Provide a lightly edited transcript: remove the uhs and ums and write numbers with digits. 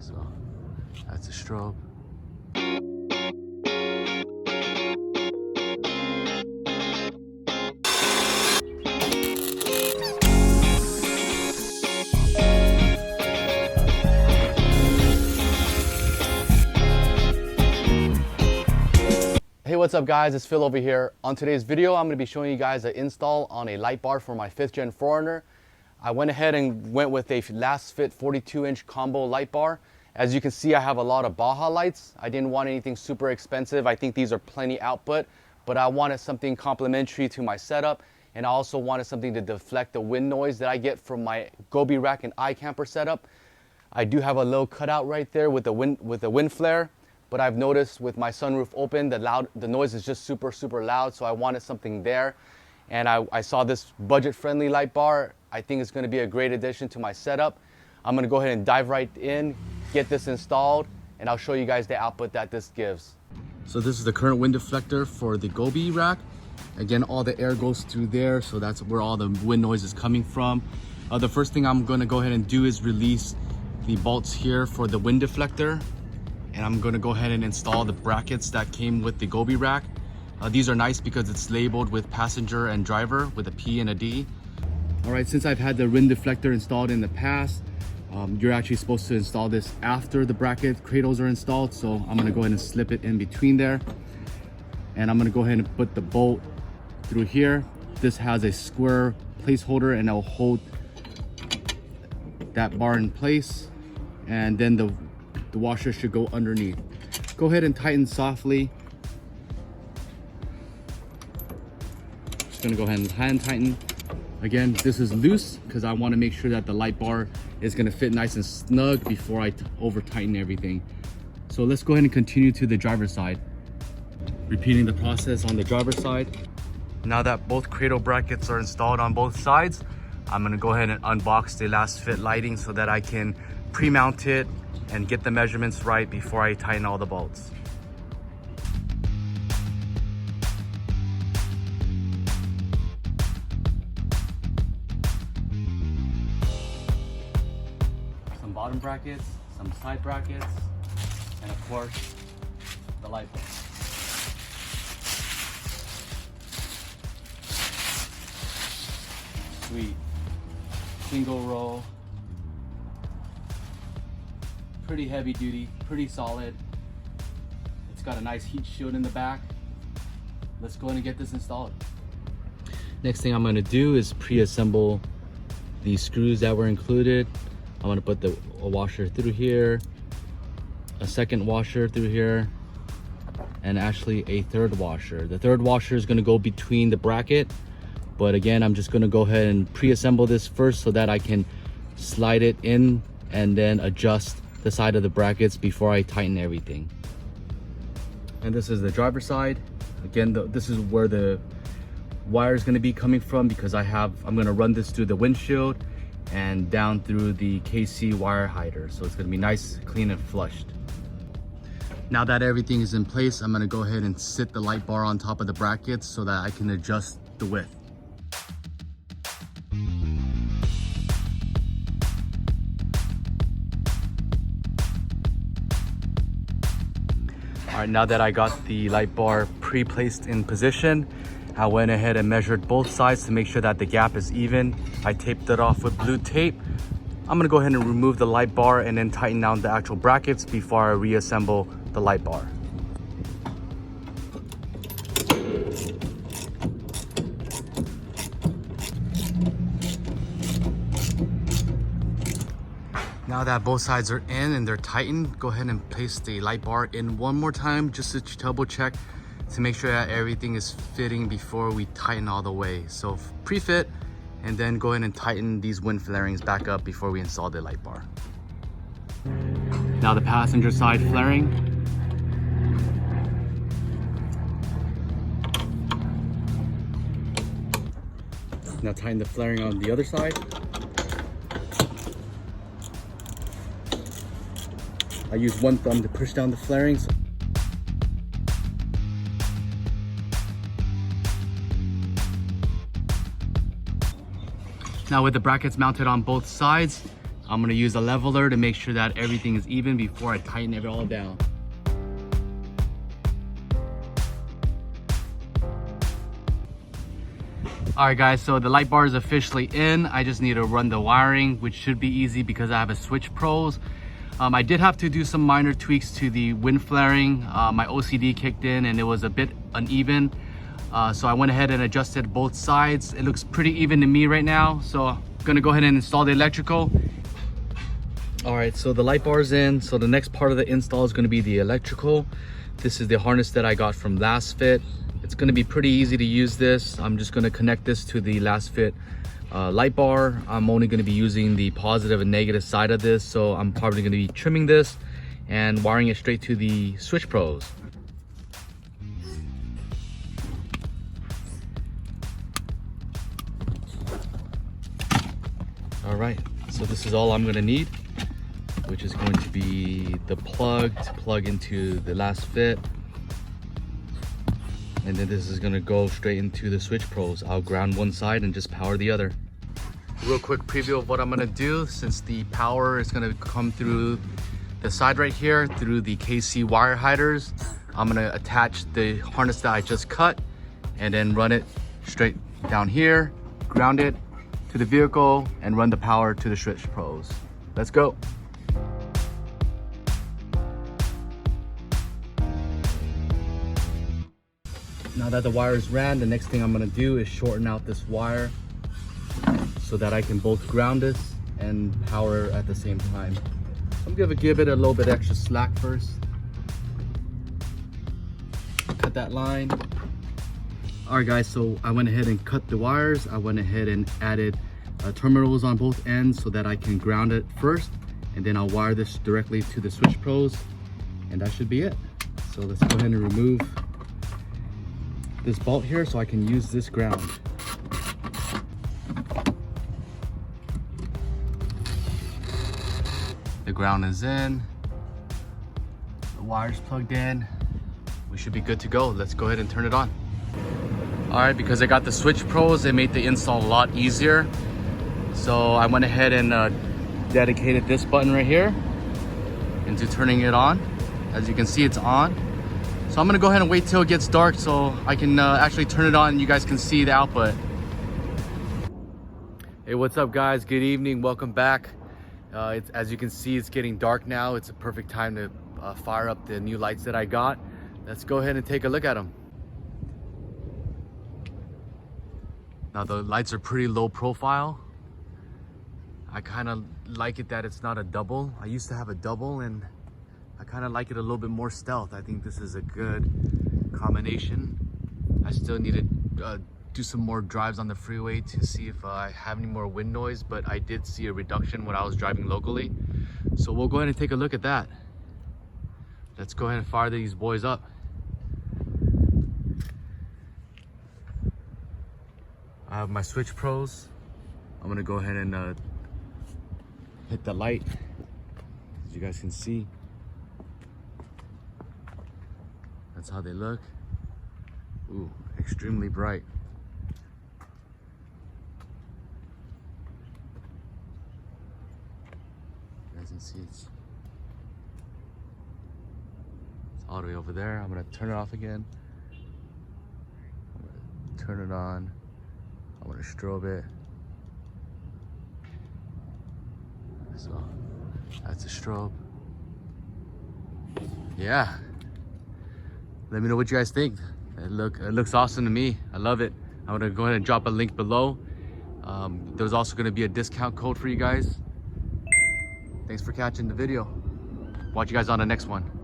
So that's the strobe. Hey, what's up guys, it's Phil over here. On today's video, I'm going to be showing you guys an install on a light bar for my 5th gen 4Runner. I went ahead and went with a Lasfit 42-inch combo light bar. As you can see, I have a lot of Baja lights. I didn't want anything super expensive. I think these are plenty output, but I wanted something complementary to my setup, and I also wanted something to deflect the wind noise that I get from my Gobi rack and iCamper setup. I do have a little cutout right there with the wind flare. But I've noticed with my sunroof open, the noise is just super loud, so I wanted something there. And I saw this budget-friendly light bar. I think it's gonna be a great addition to my setup. I'm gonna go ahead and dive right in, get this installed, and I'll show you guys the output that this gives. So this is the current wind deflector for the Gobi rack. Again, all the air goes through there, so that's where all the wind noise is coming from. The first thing I'm gonna go ahead and do is release the bolts here for the wind deflector. And I'm gonna go ahead and install the brackets that came with the Gobi rack. These are nice because it's labeled with passenger and driver with a P and a D. All right, since I've had the wind deflector installed in the past, you're actually supposed to install this after the bracket cradles are installed. So I'm gonna go ahead and slip it in between there. And I'm gonna go ahead and put the bolt through here. This has a square placeholder and it'll hold that bar in place. And then the washer should go underneath. Go ahead and tighten softly. Just gonna go ahead and hand tighten. Again, this is loose because I want to make sure that the light bar is gonna fit nice and snug before I over tighten everything. So let's go ahead and continue to the driver's side. Repeating the process on the driver's side. Now that both cradle brackets are installed on both sides, I'm gonna go ahead and unbox the Lasfit lighting so that I can pre-mount it and get the measurements right before I tighten all the bolts. Some bottom brackets, some side brackets, and of course, the light bulb. Sweet. Single row. Pretty heavy duty, pretty solid. It's got a nice heat shield in the back. Let's go ahead and get this installed. Next thing I'm gonna do is pre-assemble the screws that were included. I'm gonna put a washer through here, a second washer through here, and actually a third washer. The third washer is gonna go between the bracket, but again, I'm just gonna go ahead and pre-assemble this first so that I can slide it in and then adjust the side of the brackets before I tighten everything. And this is the driver's side. Again, this is where the wire is going to be coming from because I'm going to run this through the windshield and down through the KC wire hider. So it's going to be nice, clean, and flushed. Now that everything is in place, I'm going to go ahead and sit the light bar on top of the brackets so that I can adjust the width. All right, now that I got the light bar pre-placed in position, I went ahead and measured both sides to make sure that the gap is even. I taped it off with blue tape. I'm gonna go ahead and remove the light bar and then tighten down the actual brackets before I reassemble the light bar. Now that both sides are in and they're tightened, go ahead and place the light bar in one more time just to double check to make sure that everything is fitting before we tighten all the way. So pre-fit and then go ahead and tighten these wind flarings back up before we install the light bar. Now the passenger side flaring. Now tighten the flaring on the other side. I use one thumb to push down the flarings. Now with the brackets mounted on both sides, I'm gonna use a leveler to make sure that everything is even before I tighten it all down. Alright guys, so the light bar is officially in. I just need to run the wiring, which should be easy because I have a Switch Pros. I did have to do some minor tweaks to the wind flaring. My OCD kicked in and it was a bit uneven. So I went ahead and adjusted both sides. It looks pretty even to me right now. So I'm gonna go ahead and install the electrical. All right, so the light bar is in. So the next part of the install is gonna be the electrical. This is the harness that I got from Lasfit. It's gonna be pretty easy to use this. I'm just gonna connect this to the Lasfit light bar. I'm only gonna be using the positive and negative side of this. So I'm probably gonna be trimming this and wiring it straight to the Switch Pros. All right, so this is all I'm gonna need, which is going to be the plug to plug into the Lasfit. And then this is gonna go straight into the Switch Pros. I'll ground one side and just power the other. Real quick preview of what I'm gonna do. Since the power is gonna come through the side right here, through the KC wire hiders, I'm gonna attach the harness that I just cut and then run it straight down here, ground it to the vehicle, and run the power to the Switch Pros. Let's go. Now that the wire is ran, the next thing I'm gonna do is shorten out this wire so that I can both ground this and power at the same time. I'm gonna give it a little bit extra slack first. Cut that line. All right guys, so I went ahead and cut the wires. I went ahead and added terminals on both ends so that I can ground it first, and then I'll wire this directly to the Switch Pros, and that should be it. So let's go ahead and remove this bolt here so I can use this ground. The ground is in, the wire's plugged in. We should be good to go. Let's go ahead and turn it on. All right, because I got the Switch Pros, it made the install a lot easier. So I went ahead and dedicated this button right here into turning it on. As you can see, it's on. So I'm gonna go ahead and wait till it gets dark so I can actually turn it on and you guys can see the output. Hey, what's up guys? Good evening, welcome back. As you can see, it's getting dark now. It's a perfect time to fire up the new lights that I got. Let's go ahead and take a look at them. Now the lights are pretty low profile. I kind of like it that it's not a double. I used to have a double and I kind of like it a little bit more stealth. I think this is a good combination. I still need to do some more drives on the freeway to see if I have any more wind noise, but I did see a reduction when I was driving locally. So we'll go ahead and take a look at that. Let's go ahead and fire these boys up. I have my Switch Pros. I'm gonna go ahead and hit the light, as you guys can see. That's how they look. Ooh, extremely bright. You guys can see it's all the way over there. I'm gonna turn it off again. I'm gonna turn it on. I'm gonna strobe it. So that's a strobe. Yeah. Let me know what you guys think. It looks awesome to me. I love it. I'm gonna go ahead and drop a link below. There's also gonna be a discount code for you guys. Thanks for catching the video. Watch you guys on the next one.